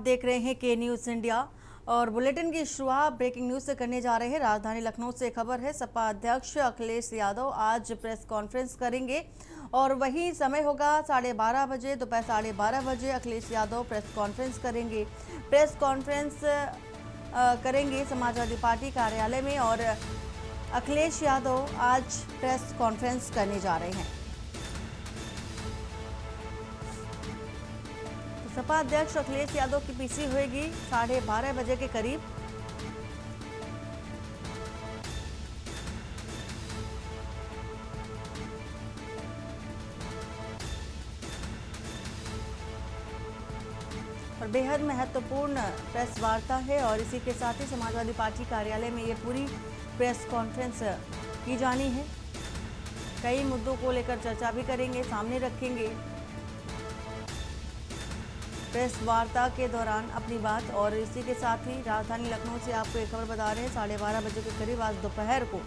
देख रहे हैं के न्यूज़ इंडिया और बुलेटिन की शुरुआत ब्रेकिंग न्यूज से करने जा रहे हैं। राजधानी लखनऊ से खबर है, सपा अध्यक्ष अखिलेश यादव आज प्रेस कॉन्फ्रेंस करेंगे और वही समय होगा 12:30 बजे, दोपहर 12:30 बजे अखिलेश यादव प्रेस कॉन्फ्रेंस करेंगे। प्रेस कॉन्फ्रेंस करेंगे समाजवादी पार्टी कार्यालय में और अखिलेश यादव आज प्रेस कॉन्फ्रेंस करने जा रहे हैं। सपा अध्यक्ष अखिलेश यादव की पीसी होगी 12:30 बजे के करीब। और बेहद महत्वपूर्ण प्रेस वार्ता है और इसी के साथ ही समाजवादी पार्टी कार्यालय में ये पूरी प्रेस कॉन्फ्रेंस की जानी है। कई मुद्दों को लेकर चर्चा भी करेंगे, सामने रखेंगे प्रेस वार्ता के दौरान अपनी बात। और इसी के साथ ही राजधानी लखनऊ से आपको एक खबर बता रहे हैं, 12:30 बजे के करीब आज दोपहर को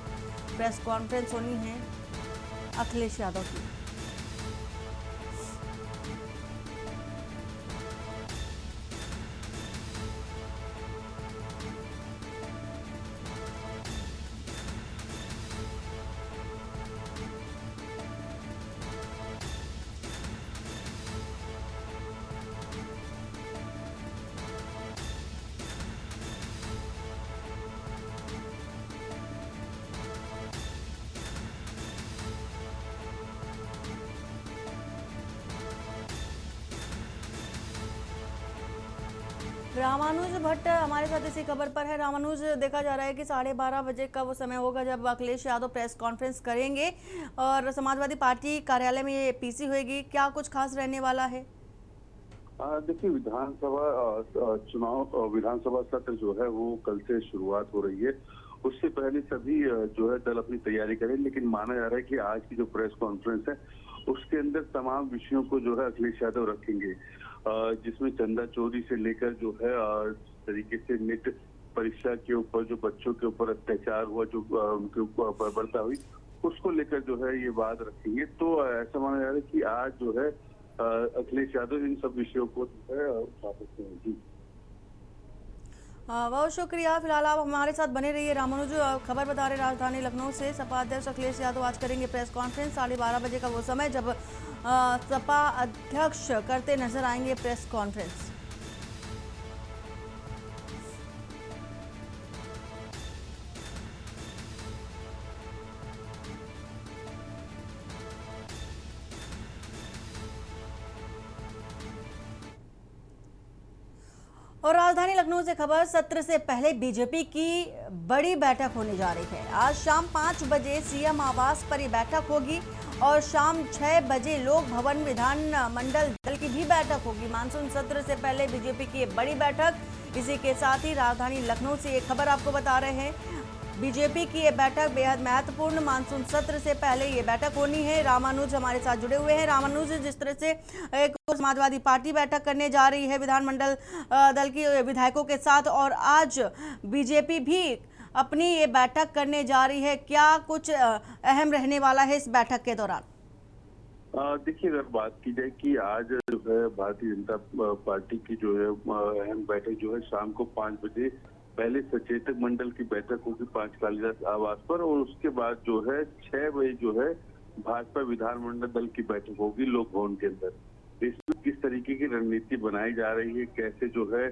प्रेस कॉन्फ्रेंस होनी है अखिलेश यादव की। रामानुज भट्ट हमारे साथ इसी खबर पर है। रामानुज, देखा जा रहा है कि 12:30 बजे का वो समय होगा जब अखिलेश यादव प्रेस कॉन्फ्रेंस करेंगे और समाजवादी पार्टी कार्यालय में ये पीसी होगी। क्या कुछ खास रहने वाला है? देखिए, विधानसभा सत्र जो है वो कल से शुरुआत हो रही है। उससे पहले सभी जो है दल अपनी तैयारी करें, लेकिन माना जा रहा है कि आज की जो प्रेस कॉन्फ्रेंस है उसके अंदर तमाम विषयों को जो है अखिलेश यादव रखेंगे, जिसमें चंदा चोरी से लेकर जो है तरीके से नेट परीक्षा के ऊपर जो बच्चों के ऊपर अत्याचार हुआ, जो उनके ऊपर बर्बरता हुई, उसको लेकर जो है ये बात रखेंगे। तो ऐसा माना जा रहा है कि आज जो है अखिलेश यादव इन सब विषयों को जो है उठा सकते हैं। जी, बहुत शुक्रिया। फिलहाल आप हमारे साथ बने रहिए। रामानुज खबर बता रहे राजधानी लखनऊ से, सपा अध्यक्ष अखिलेश यादव आज करेंगे प्रेस कॉन्फ्रेंस। 12:30 बजे का वो समय जब सपा अध्यक्ष करते नजर आएंगे प्रेस कॉन्फ्रेंस। और राजधानी लखनऊ से खबर, सत्र से पहले बीजेपी की बड़ी बैठक होने जा रही है। आज शाम 5 बजे सीएम आवास पर ये बैठक होगी और शाम 6 बजे लोक भवन विधान मंडल दल की भी बैठक होगी। मानसून सत्र से पहले बीजेपी की ये बड़ी बैठक। इसी के साथ ही राजधानी लखनऊ से एक खबर आपको बता रहे हैं, बीजेपी की ये बैठक बेहद महत्वपूर्ण, मानसून सत्र से पहले ये बैठक होनी है। रामानुज हमारे साथ जुड़े हुए हैं। रामानुज, जिस तरह से एक समाजवादी पार्टी बैठक करने जा रही है विधानमंडल दल की विधायकों के साथ और आज बीजेपी भी अपनी ये बैठक करने जा रही है, क्या कुछ अहम रहने वाला है इस बैठक के दौरान? देखिए, अगर बात की जाए कि आज जो है भारतीय जनता पार्टी की जो है अहम बैठक जो है शाम को 5 बजे पहले सचेतक मंडल की बैठक होगी 5 कालिदास आवास पर, और उसके बाद जो है 6 बजे जो है भाजपा विधानमंडल दल की बैठक होगी लोक भवन के अंदर। इसमें किस तरीके की रणनीति बनाई जा रही है, कैसे जो है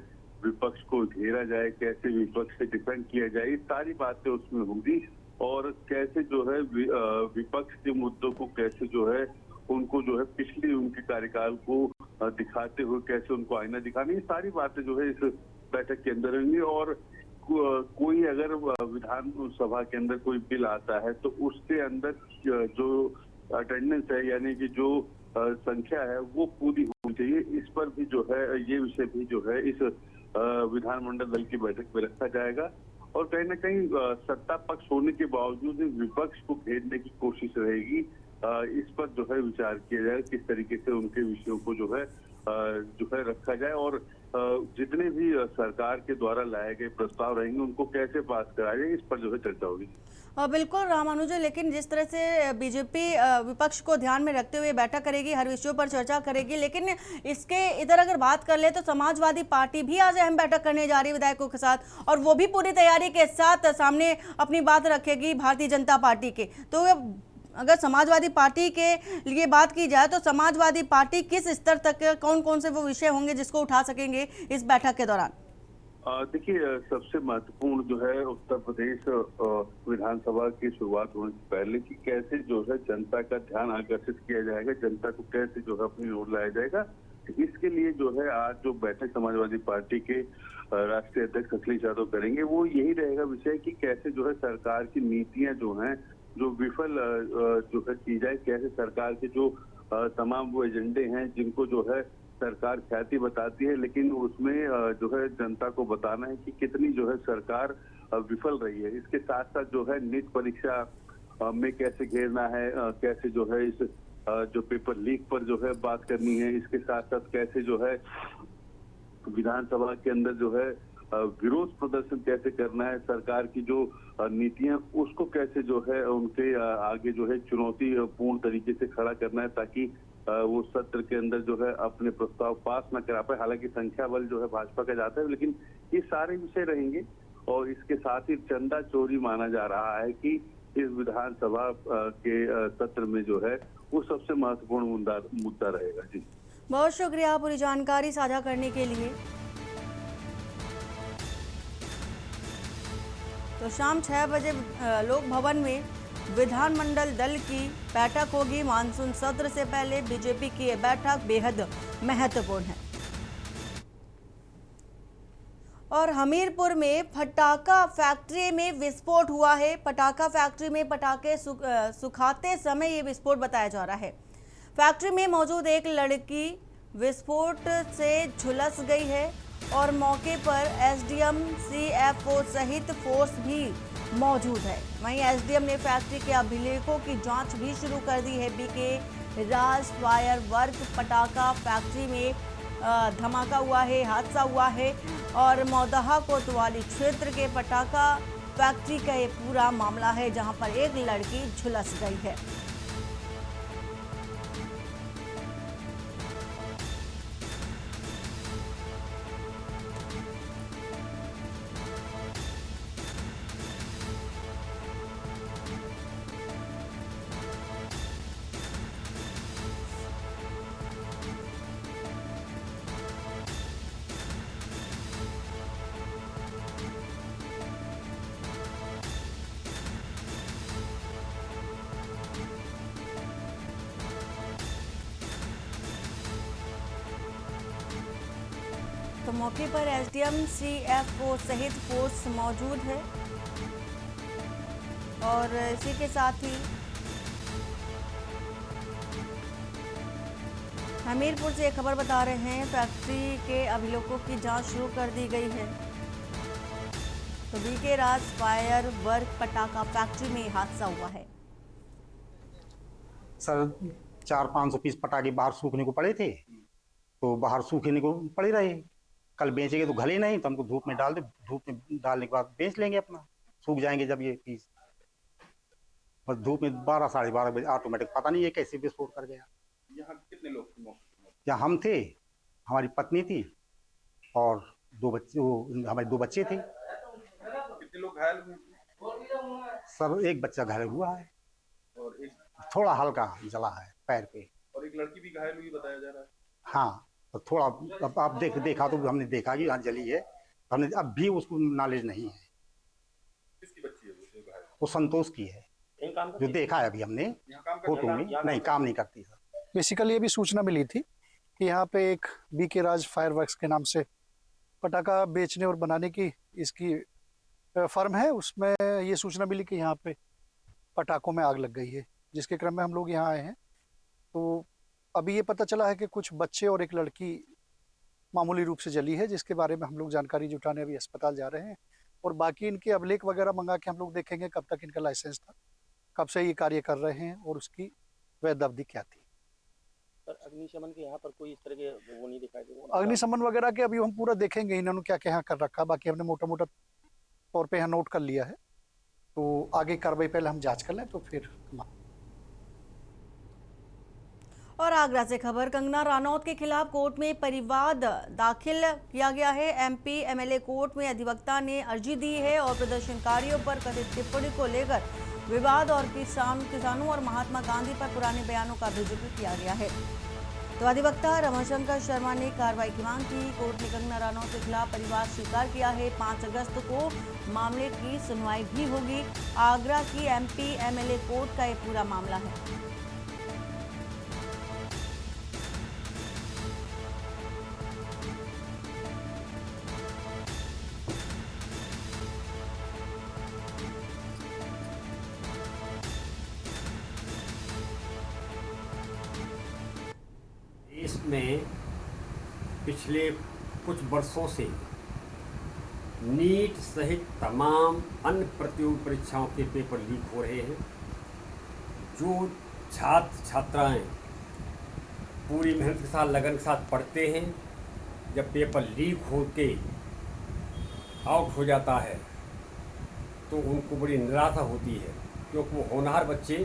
विपक्ष को घेरा जाए, कैसे विपक्ष से डिफेंड किया जाए, ये सारी बातें उसमें होंगी। और कैसे जो है विपक्ष के मुद्दों को कैसे जो है उनको जो है पिछली उनके कार्यकाल को दिखाते हुए कैसे उनको आईना दिखाना, ये सारी बातें जो है इस बैठक के अंदर होंगी। और कोई अगर विधानसभा के अंदर कोई बिल आता है तो उसके अंदर जो अटेंडेंस है, यानी कि जो संख्या है वो पूरी होनी चाहिए। इस पर भी जो है ये विषय भी जो है इस विधानमंडल दल की बैठक में रखा जाएगा। और कहीं ना कहीं सत्ता पक्ष होने के बावजूद विपक्ष को घेरने की कोशिश रहेगी। इस पर जो है विचार किया जाए किस तरीके से उनके विषयों को जो है रखा जाए। और जितने भी सरकार के द्वारा लाए गए प्रस्ताव रहेंगे उनको कैसे पास कराया जाए, इस पर जो है चर्चा होगी। बिल्कुल रामानुज, लेकिन जिस तरह से बीजेपी विपक्ष को ध्यान में रखते हुए बैठक करेगी, हर विषयों पर चर्चा करेगी, लेकिन इसके इधर अगर बात कर ले तो समाजवादी पार्टी भी आज अहम बैठक करने जा रही है विधायकों के साथ, और वो भी पूरी तैयारी के साथ सामने अपनी बात रखेगी भारतीय जनता पार्टी के। तो अगर समाजवादी पार्टी के लिए बात की जाए तो समाजवादी पार्टी किस स्तर तक कौन कौन से वो विषय होंगे जिसको उठा सकेंगे इस बैठक के दौरान? देखिए, सबसे महत्वपूर्ण जो है उत्तर प्रदेश विधानसभा की शुरुआत होने से पहले कि कैसे जो है जनता का ध्यान आकर्षित किया जाएगा, जनता को कैसे जो है अपनी ओर लाया जाएगा। इसके लिए जो है आज जो बैठक समाजवादी पार्टी के राष्ट्रीय अध्यक्ष अखिलेश यादव करेंगे, वो यही रहेगा विषय कि कैसे जो है सरकार की नीतियां जो हैं जो विफल जो है की जाए, कैसे सरकार के जो तमाम वो एजेंडे हैं जिनको जो है सरकार ख्याति बताती है, लेकिन उसमें जो है जनता को बताना है कि कितनी जो है सरकार विफल रही है। इसके साथ साथ जो है नीट परीक्षा में कैसे घेरना है, कैसे जो है इस जो पेपर लीक पर जो है बात करनी है, इसके साथ साथ कैसे जो है विधानसभा के अंदर जो है विरोध प्रदर्शन कैसे करना है, सरकार की जो नीतियां उसको कैसे जो है उनके आगे जो है चुनौती पूर्ण तरीके से खड़ा करना है, ताकि वो सत्र के अंदर जो है अपने प्रस्ताव पास न करा पाए। हालांकि संख्या बल जो है भाजपा का जाता है, लेकिन ये सारे विषय रहेंगे। और इसके साथ ही चंदा चोरी माना जा रहा है कि इस विधानसभा के सत्र में जो है वो सबसे महत्वपूर्ण मुद्दा रहेगा। जी, बहुत शुक्रिया पूरी जानकारी साझा करने के लिए। तो शाम 6 बजे लोक भवन में विधानमंडल दल की बैठक होगी। मानसून सत्र से पहले बीजेपी की यह बैठक बेहद महत्वपूर्ण है। और हमीरपुर में पटाखा फैक्ट्री में विस्फोट हुआ है। पटाखा फैक्ट्री में पटाखे सुखाते समय ये विस्फोट बताया जा रहा है। फैक्ट्री में मौजूद एक लड़की विस्फोट से झुलस गई है और मौके पर एसडीएम सीएफओ सहित फोर्स भी मौजूद है। वहीं एसडीएम ने फैक्ट्री के अभिलेखों की जांच भी शुरू कर दी है। बीके राज फायर वर्क पटाखा फैक्ट्री में धमाका हुआ है, हादसा हुआ है और मौदहा कोतवाली क्षेत्र के पटाखा फैक्ट्री का ये पूरा मामला है, जहां पर एक लड़की झुलस गई है। तो मौके पर एसडीएम सीएफओ सहित फोर्स मौजूद है। और इसी के साथ ही हमीरपुर से एक खबर बता रहे हैं, फैक्ट्री के अभिलेखों की जांच शुरू कर दी गई है। तो बीके राज फायर वर्क पटाखा फैक्ट्री में हादसा हुआ है। सर 400-500 पीस पटाखे बाहर सूखने को पड़े थे, तो बाहर सूखने को पड़े रहे। कल बेचेंगे तो घले नहीं, तो हमको धूप में डाल दे, धूप में डालने के बाद बेच लेंगे, अपना सूख जाएंगे जब ये पीस। बस धूप में 12-12:30 बजे ऑटोमेटिक पता नहीं ये कैसे विस्फोट कर गया। यहाँ कितने लोग थे? यहाँ हम थे, हमारी पत्नी थी और 2 बच्चे, हमारे 2 बच्चे थे। कितने लोग घायल हुए? सर एक बच्चा घायल हुआ है और एक थोड़ा हल्का जला है पैर पे, और एक लड़की भी घायल हुई बताया जा रहा है। हाँ तो थोड़ा अब आप देखा तो हमने देखा कि यहाँ जली है, हमने अब भी उसको नॉलेज नहीं है। किसकी बच्ची है वो जो घायल? वो संतोष की है, जो देखा है अभी हमने यहाँ काम फोटो में। नहीं, काम नहीं करती सर। बेसिकली अभी सूचना मिली थी कि यहाँ पे एक बीके राज फायर वर्क्स के नाम से पटाखा बेचने और बनाने की इसकी फर्म है। उसमें ये सूचना मिली कि यहाँ पे पटाखों में आग लग गई है, जिसके क्रम में हम लोग यहाँ आए हैं। तो अभी ये पता चला है कि कुछ बच्चे और एक लड़की मामूली रूप से जली है, जिसके बारे में हम लोग जानकारी जुटाने अभी अस्पताल जा रहे हैं। और बाकी इनके अभिलेख वगैरह मंगा के हम लोग देखेंगे कब तक इनका लाइसेंस था, कब से ये कार्य कर रहे हैं और उसकी वैध अवधि क्या थी। सर अग्निशमन के यहाँ पर कोई इस तरह के वो नहीं दिखाई दे रहा? अग्निशमन वगैरह के अभी हम पूरा देखेंगे इन्होंने क्या क्या यहाँ कर रखा, बाकी हमने मोटा मोटा तौर पे यहाँ नोट कर लिया है, तो आगे कार्रवाई पहले हम जांच कर लें तो फिर। और आगरा से खबर, कंगना रनौत के खिलाफ कोर्ट में परिवाद दाखिल किया गया है। एमपी एमएलए कोर्ट में अधिवक्ता ने अर्जी दी है और प्रदर्शनकारियों पर कथित टिप्पणी को लेकर विवाद और किसानों और महात्मा गांधी पर पुराने बयानों का भी जिक्र किया गया है। तो अधिवक्ता रमाशंकर शर्मा ने कार्रवाई की मांग की। कोर्ट ने कंगना रनौत के खिलाफ परिवाद स्वीकार किया है। 5 अगस्त को मामले की सुनवाई भी होगी। आगरा की एमपी एमएलए कोर्ट का ये पूरा मामला है। इसमें पिछले कुछ वर्षों से नीट सहित तमाम अन्य प्रतियोगी परीक्षाओं के पेपर लीक हो रहे हैं। जो छात्र छात्राएं पूरी मेहनत के साथ लगन के साथ पढ़ते हैं, जब पेपर लीक होके आउट हो जाता है तो उनको बड़ी निराशा होती है, क्योंकि वो होनहार बच्चे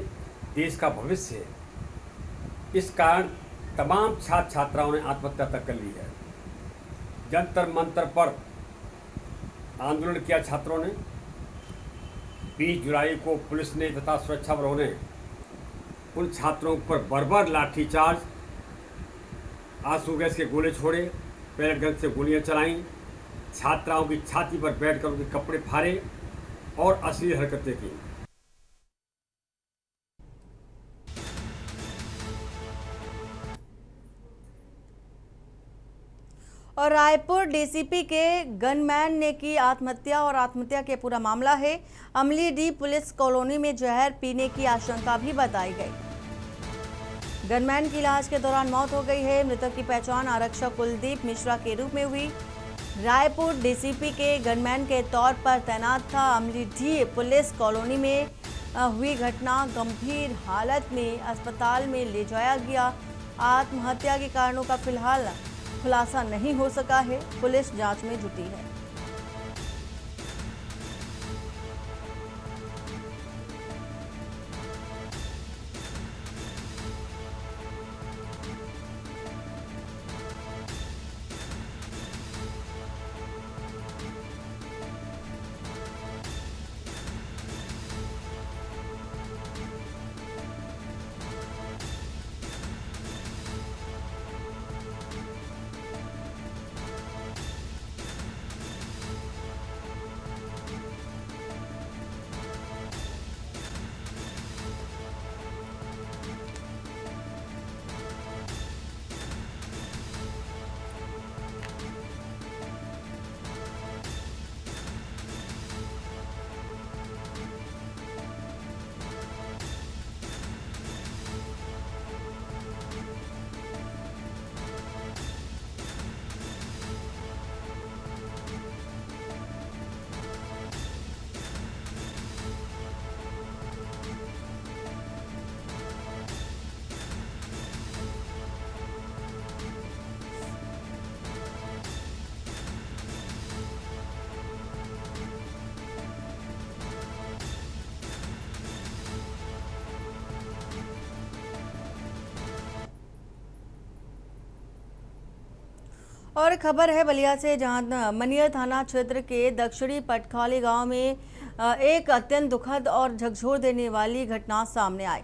देश का भविष्य है। इस कारण तमाम छात्र छात्राओं ने आत्महत्या तक कर ली है। जंतर मंतर पर आंदोलन किया छात्रों ने। 20 जुलाई को पुलिस ने तथा सुरक्षा बलों ने उन छात्रों पर बर्बर लाठीचार्ज, आंसू गैस के गोले छोड़े, पैलेट गन से गोलियां चलाईं, छात्राओं की छाती पर बैठकर उनके कपड़े फाड़े और अश्लील हरकतें की। और रायपुर डीसीपी के गनमैन ने की आत्महत्या और आत्महत्या के पूरा मामला है। अमली डी पुलिस कॉलोनी में जहर पीने की आशंका भी बताई गई। गनमैन की इलाज के दौरान मौत हो गई है। मृतक की पहचान आरक्षक कुलदीप मिश्रा के रूप में हुई। रायपुर डीसीपी के गनमैन के तौर पर तैनात था। अमली डी पुलिस कॉलोनी में हुई घटना, गंभीर हालत में अस्पताल में ले जाया गया। आत्महत्या के कारणों का फिलहाल खुलासा नहीं हो सका है। पुलिस जांच में जुटी है। और खबर है बलिया से, जहां मनियर थाना क्षेत्र के दक्षिणी पटखाली गांव में एक अत्यंत दुखद और झकझोर देने वाली घटना सामने आई।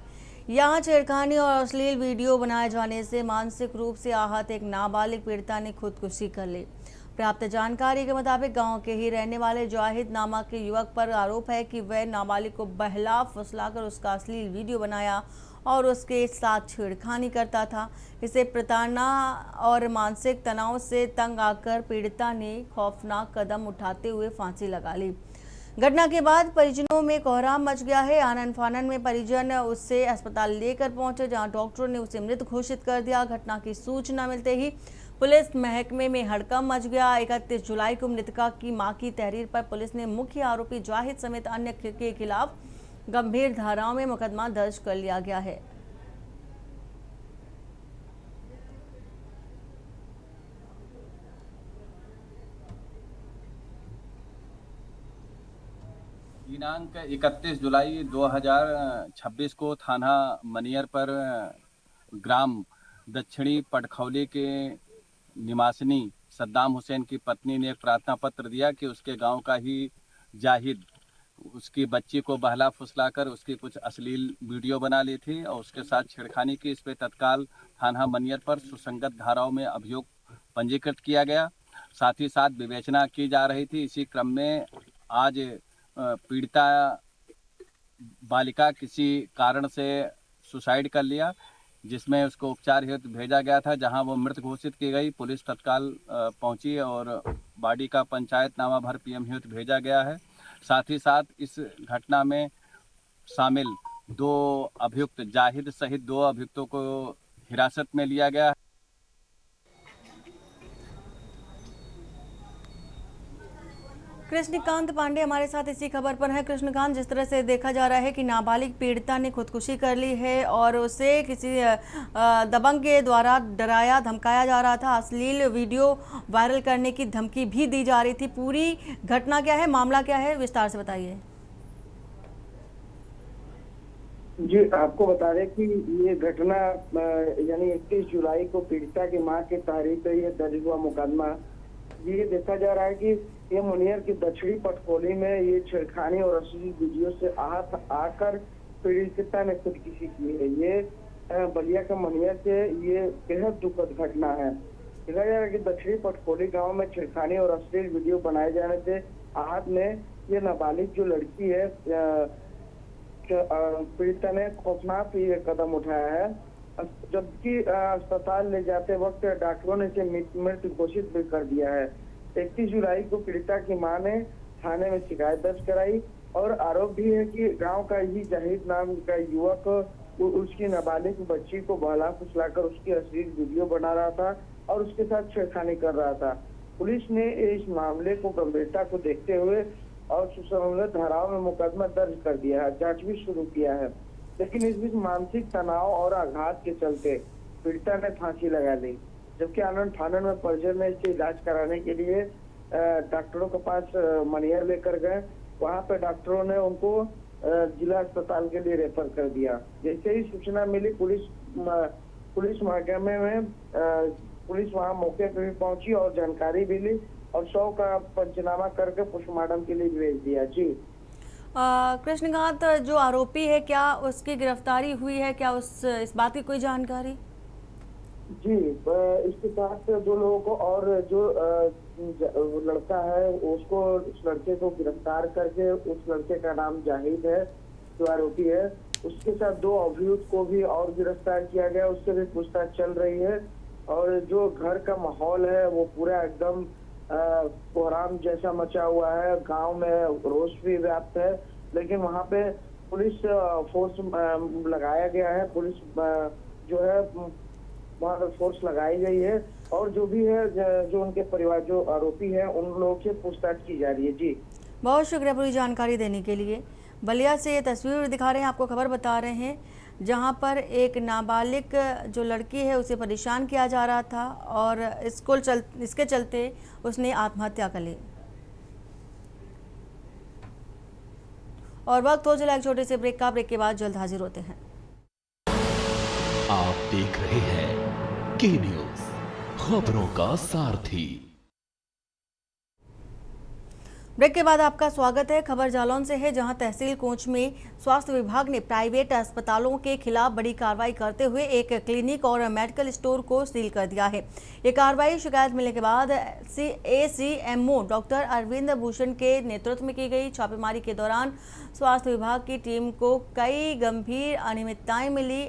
यहां छेड़खानी और अश्लील वीडियो बनाए जाने से मानसिक रूप से आहत एक नाबालिग पीड़िता ने खुदकुशी कर ली। प्राप्त जानकारी के मुताबिक गांव के ही रहने वाले जाहिद नामक के युवक पर आरोप है कि वह नाबालिग को बहला फुसलाकर उसका अश्लील वीडियो बनाया और उसके साथ छेड़खानी करता था। इसे प्रताड़ना और मानसिक तनाव से तंग आकर पीड़िता ने खौफनाक कदम उठाते हुए फांसी लगा ली। घटना के बाद परिजनों में कोहराम मच गया है। आनन फानन में परिजन उससे अस्पताल लेकर पहुंचे, जहां डॉक्टरों ने उसे मृत घोषित कर दिया। घटना की सूचना मिलते ही पुलिस महकमे में हड़कंप मच गया। 31 जुलाई को मृतका की मां की तहरीर पर पुलिस ने मुख्य आरोपी जाहिद समेत अन्य के खिलाफ गंभीर धाराओं में मुकदमा दर्ज कर लिया गया है। दिनांक 31 जुलाई 2026 को थाना मनियर पर ग्राम दक्षिणी पटखौली के निवासिनी सद्दाम हुसैन की पत्नी ने एक प्रार्थना पत्र दिया कि उसके गांव का ही जाहिद उसकी बच्ची को बहला फुसलाकर उसकी कुछ अश्लील वीडियो बना ली थी और उसके साथ छेड़खानी की। इस पे तत्काल थाना मनियर पर सुसंगत धाराओं में अभियोग पंजीकृत किया गया। साथ ही साथ विवेचना की जा रही थी। इसी क्रम में आज पीड़िता बालिका किसी कारण से सुसाइड कर लिया, जिसमें उसको उपचार हेतु भेजा गया था, जहां वो मृत घोषित की गई। पुलिस तत्काल पहुंची और बॉडी का पंचायतनामा भर पीएम हेतु भेजा गया है। साथ ही साथ इस घटना में शामिल 2 अभियुक्त जाहिद सहित 2 अभियुक्तों को हिरासत में लिया गया है। कृष्णकांत पांडे हमारे साथ इसी खबर पर है। कृष्णकांत, जिस तरह से देखा जा रहा है कि नाबालिग पीड़िता ने खुदकुशी कर ली है और उसे किसी दबंग के द्वारा डराया धमकाया जा रहा था, अश्लील वीडियो वायरल करने की धमकी भी दी जा रही थी। पूरी घटना क्या है, मामला क्या है, विस्तार से बताइए। जी, आपको बता दें कि ये घटना यानी 31 जुलाई को पीड़िता की मां के तहरीर पर यह दर्ज हुआ मुकदमा। ये देखा जा रहा है कि ये मुनियर की दक्षिणी पटखोली में ये छेड़खानी और अश्लील वीडियो से आहत आकर पीड़िता ने खुदकुशी की है। ये बलिया के मुनियर से ये बेहद दुखद घटना है। देखा जा रहा है कि दक्षिणी पटखोली गांव में छेड़खानी और अश्लील वीडियो बनाए जाने से आहत में ये नाबालिग जो लड़की है पीड़िता ने खौफनाक ये कदम उठाया है, जबकि अस्पताल ले जाते वक्त डॉक्टरों ने इसे मृत घोषित भी कर दिया है। 31 जुलाई को पीड़िता की मां ने थाने में शिकायत दर्ज कराई और आरोप भी है कि गांव का ही जाहिद नाम का युवक उसकी नाबालिग बच्ची को बहला फुसलाकर उसकी अश्लील वीडियो बना रहा था और उसके साथ छेड़खानी कर रहा था। पुलिस ने इस मामले को गंभीरता को देखते हुए और सुसंगत धाराओं में मुकदमा दर्ज कर दिया है, जांच भी शुरू किया है। लेकिन इस बीच मानसिक तनाव और आघात के चलते पीड़िता ने फांसी लगा ली, जबकि आनंद थाना में परिजन ने इसके इलाज कराने के लिए डॉक्टरों के पास मनियर लेकर गए। वहां पे डॉक्टरों ने उनको जिला अस्पताल के लिए रेफर कर दिया। जैसे ही सूचना मिली पुलिस महकमे में पुलिस वहां मौके पर भी पहुंची और जानकारी भी ली और शव का पंचनामा करके पोस्टमार्टम के लिए भेज दिया। जी कृष्णकांत, जो आरोपी है क्या उसकी गिरफ्तारी हुई है, क्या इस बात की कोई जानकारी? जी, इसके साथ 2 लोगों को और जो लड़का है उसको उस लड़के को गिरफ्तार करके, उस लड़के का नाम जाहिद है जो आरोपी है, उसके साथ 2 अभियुक्त को भी और गिरफ्तार किया गया, उससे भी पूछताछ चल रही है। और जो घर का माहौल है वो पूरा एकदम कोहराम जैसा मचा हुआ है, गांव में रोष भी व्याप्त है, लेकिन वहां पे पुलिस फोर्स लगाया गया है। पुलिस जो है वहां पर फोर्स लगाई गई है और जो भी है जो उनके परिवार जो आरोपी है उन लोगों से पूछताछ की जा रही है। जी, बहुत शुक्रिया पूरी जानकारी देने के लिए। बलिया से ये तस्वीर दिखा रहे हैं, आपको खबर बता रहे हैं, जहां पर एक नाबालिग जो लड़की है उसे परेशान किया जा रहा था और इसके चलते उसने आत्महत्या कर ली। और वक्त हो चला एक छोटे से ब्रेक का। ब्रेक के बाद जल्द हाजिर होते हैं। आप देख रहे हैं के न्यूज़, खबरों का सारथी। ब्रेक के बाद आपका स्वागत है। खबर जालौन से है, जहां तहसील कोंच में स्वास्थ्य विभाग ने प्राइवेट अस्पतालों के खिलाफ बड़ी कार्रवाई करते हुए एक क्लिनिक और मेडिकल स्टोर को सील कर दिया है। ये कार्रवाई शिकायत मिलने के बाद ACMO डॉक्टर अरविंद भूषण के नेतृत्व में की गई। छापेमारी के दौरान स्वास्थ्य विभाग की टीम को कई गंभीर अनियमितताएं मिली।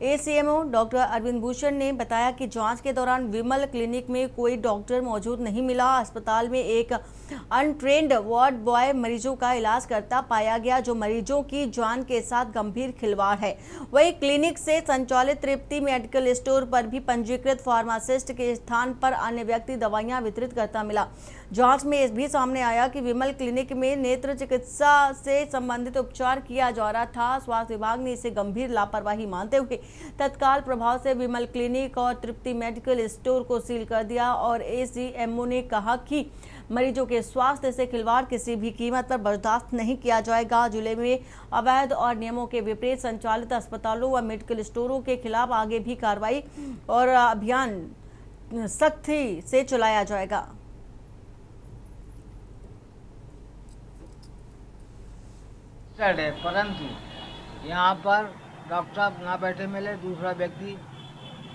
ACMO डॉक्टर अरविंद भूषण ने बताया कि जांच के दौरान विमल क्लिनिक में कोई डॉक्टर मौजूद नहीं मिला। अस्पताल में एक अनट्रेंड वार्ड बॉय मरीजों का इलाज करता पाया गया, जो मरीजों की जान के साथ गंभीर खिलवाड़ है। वहीं क्लिनिक से संचालित तृप्ति मेडिकल स्टोर पर भी पंजीकृत फार्मासिस्ट के स्थान पर अन्य व्यक्ति दवाइयां वितरित करता मिला, जांच में ये भी सामने आया कि विमल क्लिनिक में नेत्र चिकित्सा से संबंधित उपचार किया जा रहा था। स्वास्थ्य विभाग ने इसे गंभीर लापरवाही मानते हुए तत्काल प्रभाव से विमल क्लिनिक और तृप्ति मेडिकल स्टोर को सील कर दिया और एसीएमओ ने कहा कि मरीजों के स्वास्थ्य से खिलवाड़ किसी भी कीमत पर बर्दाश्त नहीं किया जाएगा। जिले में अवैध और नियमों के विपरीत संचालित अस्पतालों व मेडिकल स्टोरों के खिलाफ आगे भी कार्रवाई और अभियान सख्ती से चलाया जाएगा। परंतु यहाँ पर डॉक्टर साहब ना बैठे मिले, दूसरा व्यक्ति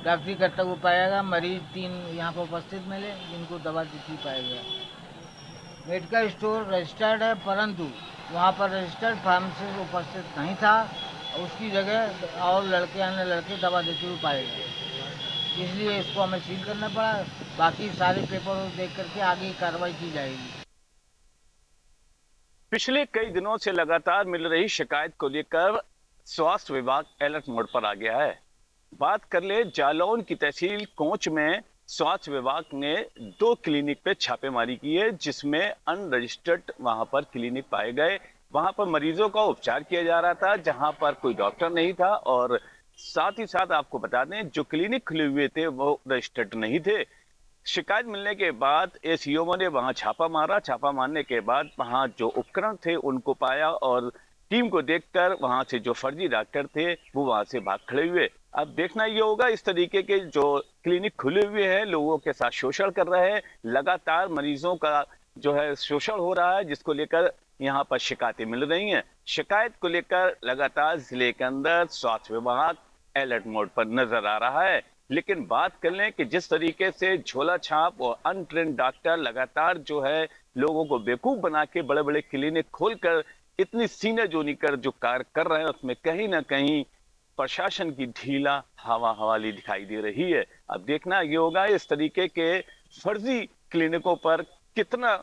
डॉक्टरी करता हुआ पाएगा। मरीज 3 यहाँ पर उपस्थित मिले जिनको दवा दी पाया गया। मेडिकल स्टोर रजिस्टर्ड है, परंतु वहाँ पर रजिस्टर्ड फार्मासिस्ट उपस्थित नहीं था। उसकी जगह और अन्य लड़के दवा देते हुए पाए गए, इसलिए इसको हमें सील करना पड़ा। बाकी सारे पेपर देख करके आगे कार्रवाई की जाएगी। पिछले कई दिनों से लगातार मिल रही शिकायत को लेकर स्वास्थ्य विभाग अलर्ट मोड पर आ गया है। बात कर ले जालौन की तहसील कोंच में स्वास्थ्य विभाग ने 2 क्लिनिक पे छापेमारी की है, जिसमें अनरजिस्टर्ड वहां पर क्लिनिक पाए गए। वहां पर मरीजों का उपचार किया जा रहा था, जहां पर कोई डॉक्टर नहीं था। और साथ ही साथ आपको बता दें, जो क्लिनिक खुले हुए थे वो रजिस्टर्ड नहीं थे। शिकायत मिलने के बाद एसीएमओ ने वहां छापा मारा। छापा मारने के बाद वहां जो उपकरण थे उनको पाया और टीम को देखकर वहां से जो फर्जी डॉक्टर थे वो वहां से भाग खड़े हुए। अब देखना ये होगा, इस तरीके के जो क्लिनिक खुले हुए हैं लोगों के साथ शोषण कर रहे हैं, लगातार मरीजों का जो है शोषण हो रहा है, जिसको लेकर यहाँ पर शिकायतें मिल रही हैं। शिकायत को लेकर लगातार जिले के अंदर स्वास्थ्य विभाग अलर्ट मोड पर नजर आ रहा है। लेकिन बात कर लें कि जिस तरीके से झोला छाप और अनट्रेंड डॉक्टर लगातार जो है लोगों को बेवकूफ बना के बड़े बड़े क्लिनिक खोलकर इतनी सीने जोनी कर जो कार्य कर रहे हैं, उसमें कहीं ना कहीं प्रशासन की ढीला हवा हवाली दिखाई दे रही है। अब देखना ये होगा इस तरीके के फर्जी क्लिनिकों पर कितना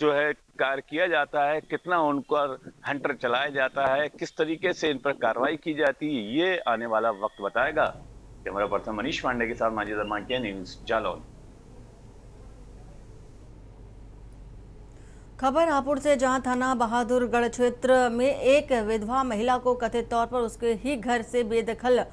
जो है कार्य किया जाता है, कितना उन पर हंटर चलाया जाता है, किस तरीके से इन पर कार्रवाई की जाती है, ये आने वाला वक्त बताएगा। कैमरा पर्सन मनीष पांडे के साथ माजिद अरमान, न्यूज़ जालौन। खबर हापुड़ से, जहां थाना बहादुरगढ़ क्षेत्र में एक विधवा महिला को कथित तौर पर उसके ही घर से बेदखल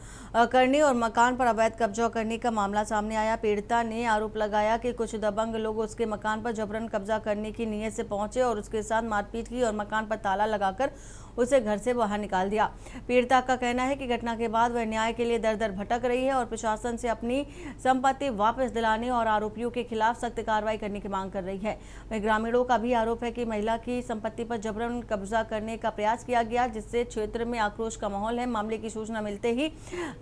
करने और मकान पर अवैध कब्जा करने का मामला सामने आया। पीड़िता ने आरोप लगाया कि कुछ दबंग लोग उसके मकान पर जबरन कब्जा करने की नीयत से पहुंचे और उसके साथ मारपीट की और मकान पर ताला लगाकर उसे घर से बाहर निकाल दिया। पीड़िता का कहना है कि घटना के बाद वह न्याय के लिए दर दर भटक रही है और प्रशासन से अपनी संपत्ति वापस दिलाने और आरोपियों के खिलाफ सख्त कार्रवाई करने की मांग कर रही है। वहीं ग्रामीणों का भी आरोप है कि महिला की संपत्ति पर जबरन कब्जा करने का प्रयास किया गया, जिससे क्षेत्र में आक्रोश का माहौल है। मामले की सूचना मिलते ही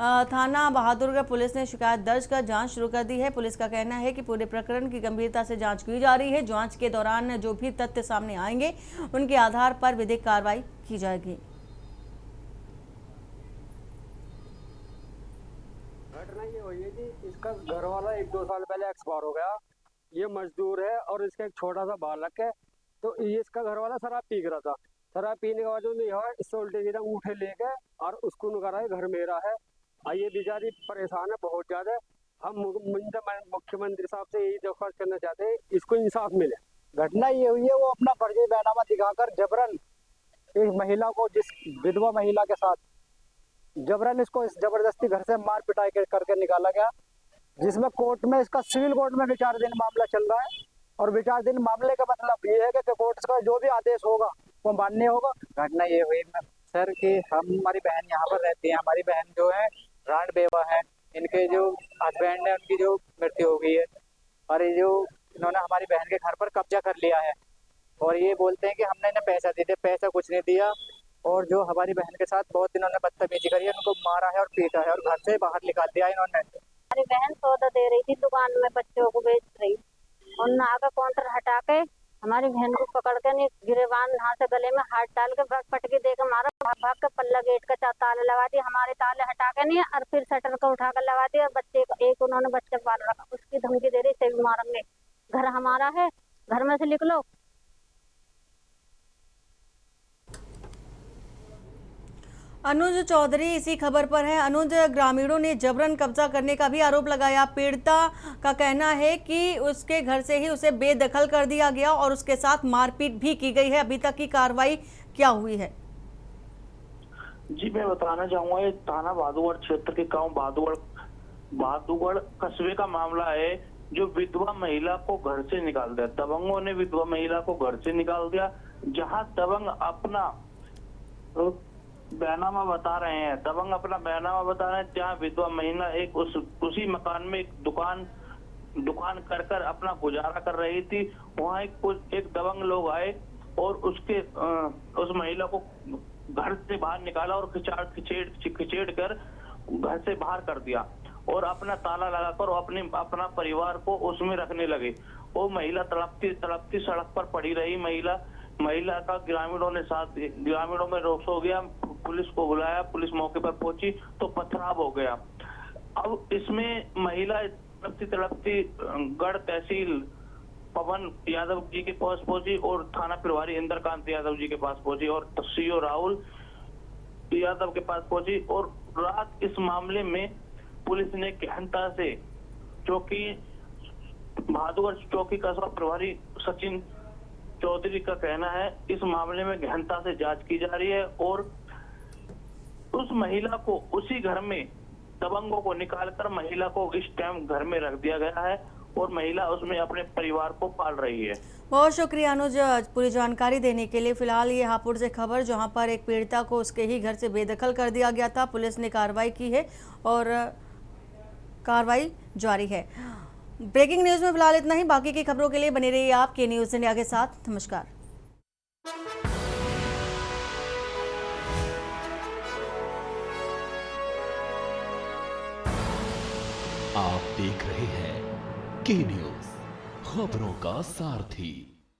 थाना बहादुरगढ़ पुलिस ने शिकायत दर्ज कर जांच शुरू कर दी है। पुलिस का कहना है कि पूरे प्रकरण की गंभीरता से जांच की जा रही है। जांच के दौरान जो भी तथ्य सामने आएंगे उनके आधार पर विधिक कार्रवाई की जाएगी। घटना ये हुई है कि इसका घर वाला 1-2 साल पहले एक्सपायर हो गया। ये मजदूर है और इसका एक छोटा सा बालक है। तो ये इसका घर वाला शराब पी रहा था। शराब पीने के बाद जो नहीं हुआ, इससे उल्टे सीधे अंगूठे लेके और उसको निकाला है घर मेरा है। ये बेचारी परेशान है बहुत ज्यादा। हम मुख्यमंत्री साहब से यही दरख्वास्त करना चाहते हैं, इसको इंसाफ मिले। घटना ये हुई है, वो अपना फर्जी बैनामा दिखाकर जबरन एक महिला को, जिस विधवा महिला के साथ जबरन इसको जबरदस्ती घर से मार पिटाई करके निकाला गया, जिसमें कोर्ट में इसका सिविल कोर्ट में विचाराधीन मामला चल रहा है। और विचाराधीन मामले का मतलब ये है कि कोर्ट का जो भी आदेश होगा वो मान्य होगा। घटना ये हुई सर कि हमारी बहन यहाँ पर रहती है। हमारी बहन जो है राण बेवा है, इनके जो हस्बैंड है उनकी जो मृत्यु हो गई है और ये जो इन्होंने हमारी बहन के घर पर कब्जा कर लिया है और ये बोलते हैं कि हमने इन्हें पैसा दिए थे। पैसा कुछ नहीं दिया और जो हमारी बहन के साथ बहुत इन्होंने बदतमीजी करी है, उनको मारा है और पीटा है और घर से बाहर निकाल दिया इन्होंने। हमारी बहन सौदा दे रही थी दुकान में, बच्चों को बेच रही और नागा काउंटर हटा के हमारी बहन को पकड़ के नहीं गिरेबान हाथ से गले में हाथ डाल के पटके देकर मारा। भाग के पल्ला गेट का ताले लगा दिए, हमारे ताले हटा के नहीं और फिर शटर को उठा कर लगा दिया। बच्चे को एक उन्होंने बच्चे पाल रखा, उसकी धमकी दे रही, से भी मारेंगे, घर हमारा है, घर में से निकलो। अनुज चौधरी इसी खबर पर है। अनुज, ग्रामीणों ने जबरन कब्जा करने का भी आरोप लगाया। पीड़िता का कहना है कि उसके घर से ही उसे बेदखल कर दिया गया और उसके साथ मारपीट भी की गई है। अभी तक की कार्रवाई क्या हुई है? जी, मैं बताना चाहूंगा, ये थाना भादुगढ़ क्षेत्र के गांव भादुगढ़ कस्बे का मामला है, जो विधवा महिला को घर से निकाल दिया। दबंगों ने विधवा महिला को घर से निकाल दिया। जहां दबंग अपना बयानामा बता रहे हैं, जहाँ विधवा महिला एक उसी मकान में एक दुकान कर अपना गुजारा कर रही थी। वहाँ एक दबंग लोग आए और उस महिला को घर से बाहर निकाला और खिचेड़ कर घर से बाहर कर दिया और अपना ताला लगाकर अपना परिवार को उसमें रखने लगे। वो महिला तड़पती सड़क पर पड़ी रही। महिला का ग्रामीणों में रोष हो गया। पुलिस को बुलाया, पुलिस मौके पर पहुंची तो पथराव हो गया। अब इसमें महिला तड़पती गढ़ तहसील पवन यादव जी के पास पहुंची और थाना प्रभारी इंद्रकांत यादव जी के पास पहुंची और सीओ राहुल यादव के पास पहुंची। और रात इस मामले में पुलिस ने गहनता से, चौकी भादुगढ़ चौकी कस्बा प्रभारी सचिन चौधरी का कहना है, इस मामले में गहनता से जांच की जा रही है और उस महिला को उसी घर में दबंगों को निकालकर महिला को इस टाइम घर में रख दिया गया है और महिला उसमें अपने परिवार को पाल रही है। बहुत शुक्रिया अनुज पूरी जानकारी देने के लिए। फिलहाल ये हापुड़ से खबर, जहां पर एक पीड़िता को उसके ही घर से बेदखल कर दिया गया था। पुलिस ने कार्रवाई की है और कार्रवाई जारी है। ब्रेकिंग न्यूज में फिलहाल इतना ही। बाकी की खबरों के लिए बने रहिए आप के न्यूज इंडिया के साथ। नमस्कार। आप देख रहे हैं के न्यूज, खबरों का सारथी।